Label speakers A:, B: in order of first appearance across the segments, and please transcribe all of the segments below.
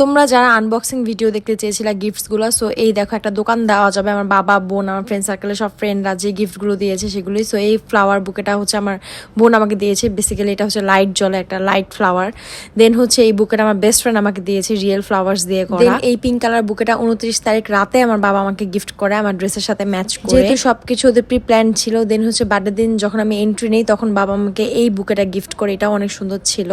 A: তোমরা যারা unboxing video দেখতে চেয়েছিলে গিফটসগুলো, সো এই দেখো একটা দোকান দেওয়া যাবে। আমার বাবা, বোন, আমার ফ্রেন্ড সার্কেলের সব ফ্রেন্ডরা যে গিফটগুলো দিয়েছে সেগুলোই। সো এই ফ্লাওয়ার বুকেটা হচ্ছে আমার বোন আমাকে দিয়েছে। বেসিক্যালি এটা হচ্ছে লাইট জ্বলে একটা লাইট ফ্লাওয়ার। দেন হচ্ছে এই বুকেটা আমার বেস্ট ফ্রেন্ড আমাকে দিয়েছে রিয়েল ফ্লাওয়ার্স দিয়ে করা। দেন এই পিঙ্ক কালার বুকেটা 29 তারিখ রাতে আমার বাবা আমাকে গিফট করে আমার ড্রেসের সাথে ম্যাচ করে, যেহেতু সবকিছু ওদের প্রি প্ল্যান ছিল। দেন হচ্ছে বার্থডে দিন যখন আমি এন্ট্রি নেই তখন বাবা আমাকে এই বুকেটা গিফট করে, এটাও অনেক সুন্দর ছিল।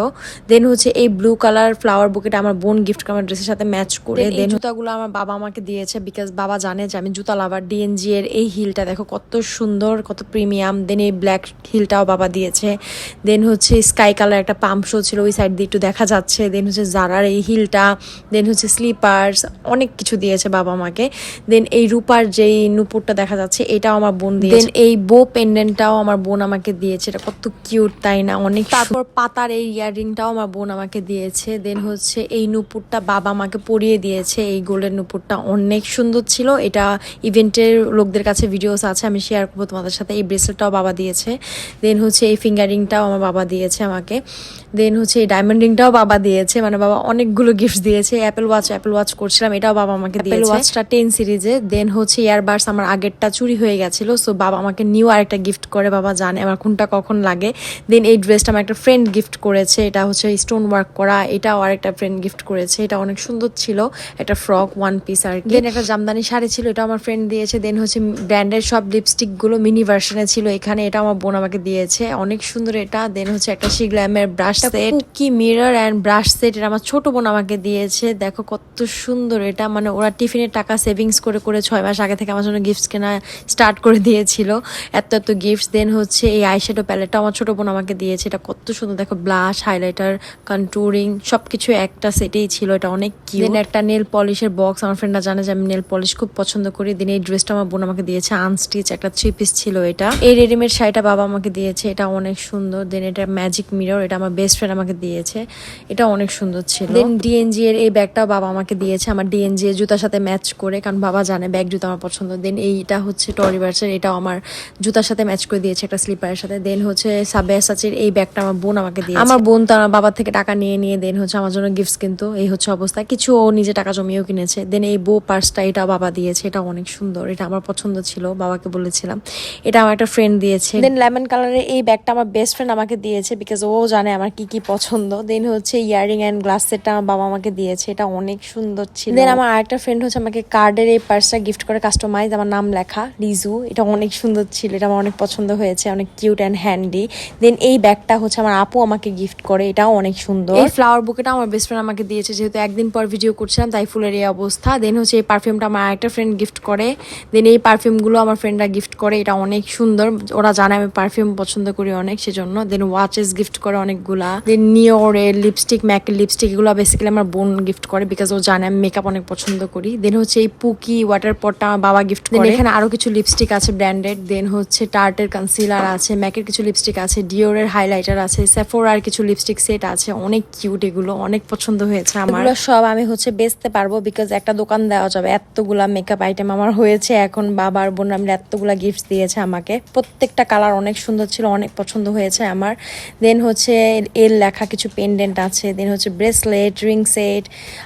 A: দেন হচ্ছে এই ব্লু কালার ফ্লাওয়ার বুকেটা আমার বোন গিফট করে আমার ড্রেসের সাথে ম্যাচ করে। দেন জুতাগুলো আমার বাবা আমাকে দিয়েছে, বিকজ বাবা জানে যে আমি জুতা লাভার। ডিএনজি এর এই হিলটা দেখো কত সুন্দর, কত প্রিমিয়াম। দেন এই ব্ল্যাক হিলটাও বাবা দিয়েছে। দেন হচ্ছে স্কাই কালার একটা পাম্প শো ছিল, ওই সাইড দিয়ে একটু দেখা যাচ্ছে। দেন হচ্ছে জারার এই হিলটা, দেন হচ্ছে স্লিপার্স, অনেক কিছু দিয়েছে বাবা আমাকে। দেন এই রূপার যেই নুপুরটা দেখা যাচ্ছে এটাও আমার বোন দিয়েছে। দেন এই বো পেন্ডেন্টটাও আমার বোন আমাকে দিয়েছে, এটা কত কিউট তাই না, অনেক। তারপর পাতার এই ইয়াররিংটাও আমার বোন আমাকে দিয়েছে। দেন হচ্ছে এই নুপুরটা বাবা আমাকে পরিয়ে দিয়েছে, এই গোল্ডেন নুপুরটা অনেক সুন্দর ছিল। এটা ইভেন্টের লোকদের কাছে ভিডিওস আছে, আমি শেয়ার করবো তোমাদের সাথে। এই ব্রেসলেটটাও বাবা দিয়েছে। দেন হচ্ছে এই ফিঙ্গার রিংটাও আমার বাবা দিয়েছে আমাকে। দেন হচ্ছে এই ডায়মন্ড রিংটাও বাবা দিয়েছে, মানে বাবা অনেকগুলো গিফট দিয়েছে। অ্যাপেল ওয়াচ করছিলাম, এটাও বাবা আমাকে দিয়েছে। অ্যাপেল ওয়াচটা 10 সিরিজে। দেন হচ্ছে ইয়ারবাডস আমার আগেরটা চুরি হয়ে গেছিল, সো বাবা আমাকে নিউ আরেকটা গিফট করে, বাবা জানে আমার কোনটা কখন লাগে। দেন এই ড্রেসটা আমার একটা ফ্রেন্ড গিফট করেছে, এটা হচ্ছে স্টোন ওয়ার্ক করা, এটাও আরেকটা ফ্রেন্ড গিফট করেছে, এটা অনেক সুন্দর ছিল। একটা ফ্রক ওয়ান পিস আর কি। দেন একটা জামদানি শাড়ি ছিল, এটা আমার ফ্রেন্ড দিয়েছে। দেন হচ্ছে ব্র্যান্ডের সব লিপস্টিক গুলো মিনি ভার্সনে ছিল এখানে, এটা আমার বোন আমাকে দিয়েছে, অনেক সুন্দর এটা। দেন হচ্ছে একটা শিগ্ল্যামের ব্রাশ সেট, কি মিরর অ্যান্ড ব্রাশ সেট, এটা আমার ছোট বোন আমাকে দিয়েছে। দেখো কত সুন্দর এটা, মানে ওরা টিফিনের টাকা সেভিংস করে করে 6 মাস আগে থেকে আমার জন্য গিফটস কেনা স্টার্ট করে দিয়েছিল, এত এত গিফটস। দেন হচ্ছে এই আইশ্যাডো প্যালেটটা আমার ছোট বোন আমাকে দিয়েছে, এটা কত সুন্দর। দেখো ব্লাশ, হাইলাইটার, কন্টুরিং সবকিছু একটা সেটেই ছিল, এটা অনেক কিউট। দেন একটা নেল পলিশের বক্স, আমার ফ্রেন্ডরা জানে যে আমি নেল পলিশ খুব পছন্দ করি। দেন এই ড্রেসটা আমার বোন আমাকে দিয়েছে আনস্টিচ, একটা 3 পিস ছিল এটা। এই রেডিমেড শাড়িটা বাবা আমাকে দিয়েছে, এটা অনেক সুন্দর। দেন এটা ম্যাজিক মিরর, এটা আমার বেস্ট ফ্রেন্ড আমাকে দিয়েছে, এটা অনেক সুন্দর ছিল। দেন ডিএনজি এর এই ব্যাগটাও বাবা আমাকে দিয়েছে আমার ডিএনজি এর জুতার সাথে ম্যাচ করে, কারণ বাবা জানে ব্যাগ জুতা আমার পছন্দ। দেন এইটা হচ্ছে টরিভার্সের, এটাও আমার জুতার সাথে ম্যাচ করে দিয়েছে একটা স্লিপারের সাথে। দেন হচ্ছে সাবেসাচের এই ব্যাগটা আমার বোন আমাকে দিয়েছে। আমার বোন তো আমার বাবার থেকে টাকা নিয়ে নিয়ে দেন হচ্ছে আমার জন্য গিফটস, কিন্তু এই হচ্ছে অবস্থা। কিছু ও নিজে টাকা জমিয়েও কিনেছে। দেন এই বো পার্সটা, এটা বাবা দিয়েছে, এটা অনেক সুন্দর, এটা আমার পছন্দ ছিল, বাবাকে বলেছিলাম। এটা আমার একটা ফ্রেন্ড দিয়েছে। দেন লেমন কালারের এই ব্যাগটা আমার বেস্ট ফ্রেন্ড আমাকে দিয়েছে, বিকজ ও জানে আমার কি কি পছন্দ। দেন হচ্ছে ইয়ারিং অ্যান্ড গ্লাস সেটটা আমার বাবা আমাকে দিয়েছে, এটা অনেক সুন্দর ছিল। দেন আমার আরেকটা ফ্রেন্ড হচ্ছে আমাকে কার্ডের এই পার্সটা গিফট করে, কাস্টমাইজ, আমার নাম লেখা লিজু, এটা অনেক সুন্দর ছিল, এটা আমার অনেক পছন্দ হয়েছে, অনেক কিউট অ্যান্ড হ্যান্ডি। দেন এই ব্যাগটা হচ্ছে আমার আপু আমাকে গিফট করে, এটাও অনেক সুন্দর। এই ফ্লাওয়ার বুকেটা আমার বেস্ট ফ্রেন্ড আমাকে দিয়েছে, যেহেতু একদিন পর ভিডিও করছিলাম তাই ফুলের এই অবস্থা। দেন হচ্ছে এই পারফিউমটা আমার আরেকটা ফ্রেন্ড গিফট করে। দেন এই পারফিউমগুলো আমার ফ্রেন্ডরা গিফট করে, এটা অনেক সুন্দর, ওরা জানে আমি পারফিউম পছন্দ করি অনেক, সেজন্য। দেন ওয়াচেস গিফট করে অনেকগুলা। দেন নিওরের লিপস্টিক, ম্যাকের লিপস্টিক, এগুলো বেসিক্যালি আমার বোন গিফট করে, বিকজ ও জানে আমি মেকআপ অনেক পছন্দ করি। দেন হচ্ছে এই পুকি ওয়াটার পটটা আমার বাবা গিফট করে। এখানে আরো কিছু লিপস্টিক আছে ব্র্যান্ডেড। দেন হচ্ছে টার্টের কনসিলার আছে, ম্যাকের কিছু লিপস্টিক আছে, ডিওরের হাইলাইটার আছে, সেফোরার কিছু লিপস্টিক সেট আছে, অনেক কিউট, এগুলো অনেক পছন্দ হয়েছে আমার। এগুলো সব আমি হচ্ছে বেচতে পারবো, বিকজ একটা দোকান দেওয়া যাবে, এতগুলা মেকআপ আইটেম আমার হয়েছে এখন। বাবার বোন আমরা এতগুলা গিফট দিয়েছে আমাকে, প্রত্যেকটা কালার অনেক সুন্দর ছিল, অনেক পছন্দ হয়েছে আমার। দেন হচ্ছে এর লেখা কিছু পেন্ডেন্ট আছে। দেন হচ্ছে ব্রেসলেট, রিং সেট,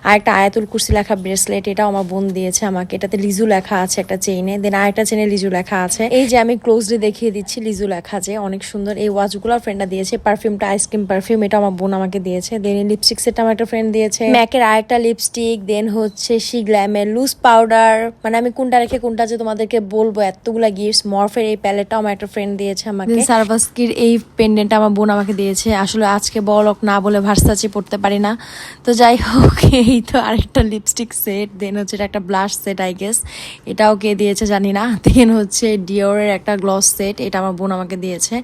A: আর একটা আয়াতুল কুরসি লেখা ব্রেসলেট, এটাও আমার বোন দিয়েছে আমাকে, এটাতে লিজু লেখা আছে একটা চেইনে। দেন আরেকটা চেইনে লিজু লেখা আছে, এই যে আমি ক্লোজলি দেখিয়ে দিচ্ছি লিজু লেখা, যে অনেক সুন্দর। এই ওয়াচগুলো ফ্রেন্ডরা দিয়েছে। পারফিউমটা আইসক্রিম পারফিউম, এটা আমার বোন আমাকে দিয়েছে। দেন লিপস্টিক সেটটা আমার একটা ফ্রেন্ড দিয়েছে, ম্যাকের আরেকটা লিপস্টিক। দেন হচ্ছে শিগ্ল্যামের লুজ পাউডার, মানে আমি কোনটা রেখে কোনটা যে তোমাদেরকে বলবো, এতগুলা গিফটস। মরফের এই প্যালেটটা আমার একটা ফ্রেন্ড দিয়েছে আমাকে। সারভাস্কির এই পেন্ডেন্টটা আমার বোন আমাকে দিয়েছে। আসলে আজকে বড়লোক না বলে ভার্সাচি পড়তে পারি না, তো যাই হোক। এই তো আরেকটা লিপস্টিক সেট। দেন হচ্ছে এটা একটা ব্লাশ সেট আই গেস, এটাও কে দিয়েছে জানি না। দেন হচ্ছে ডিওরের একটা গ্লস সেট, এটা আমার বোন আমাকে দিয়েছে।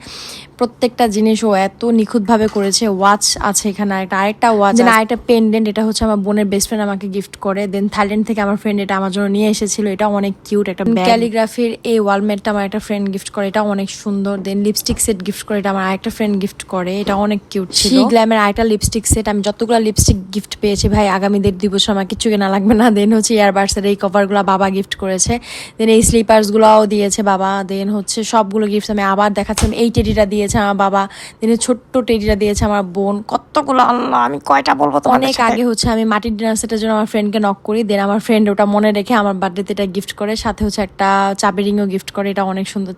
A: প্রত্যেকটা জিনিস ও এত নিখুঁতভাবে করেছে। ওয়াচ আছে এখানে আরেকটা ওয়াচ, আরেকটা পেন্ডেন্ট, এটা হচ্ছে আমার বোনের বেস্ট ফ্রেন্ড আমাকে গিফট করে। দেন থাইল্যান্ড থেকে আমার ফ্রেন্ড এটা আমার জন্য নিয়ে এসেছিল, এটা অনেক কিউট একটা ক্যালিগ্রাফির এই ওয়ালমেটটা আমার একটা ফ্রেন্ড গিফট করে, এটা অনেক সুন্দর। দেন লিপস্টিক সেট গিফট করে, এটা আমার আরেকটা ফ্রেন্ড গিফট করে, এটা অনেক কিউট ছিল। গ্ল্যামের আরেকটা লিপস্টিক সেট, আমি যতগুলো লিপস্টিক গিফট পেয়েছি ভাই আগামী 1.5-2 বছর আমার কিছু কেনা লাগবে না। দেন হচ্ছে ইয়ারবাডসের এই কভারগুলো বাবা গিফট করেছে। দেন এই স্লিপার্স গুলাও দিয়েছে বাবা। দেন হচ্ছে সবগুলো গিফট আমি আবার দেখাচ্ছিলাম, এই টেডিটা দিয়ে দিয়েছে আমার বাবা, দিনে ছোট্ট টেডিটা দিয়েছে আমার বোন, কতগুলো আল্লাহ আমি কয়টা বলবো। তো অনেক আগে হচ্ছে আমি মাটির ডিনার সেটের জন্য আমার ফ্রেন্ডকে নক করি, দেন আমার ফ্রেন্ড ওটা মনে রেখে আমার বার্থডেতে এটা গিফট করে, সাথে হচ্ছে একটা চাবি রিংও গিফট করে, এটা অনেক সুন্দর।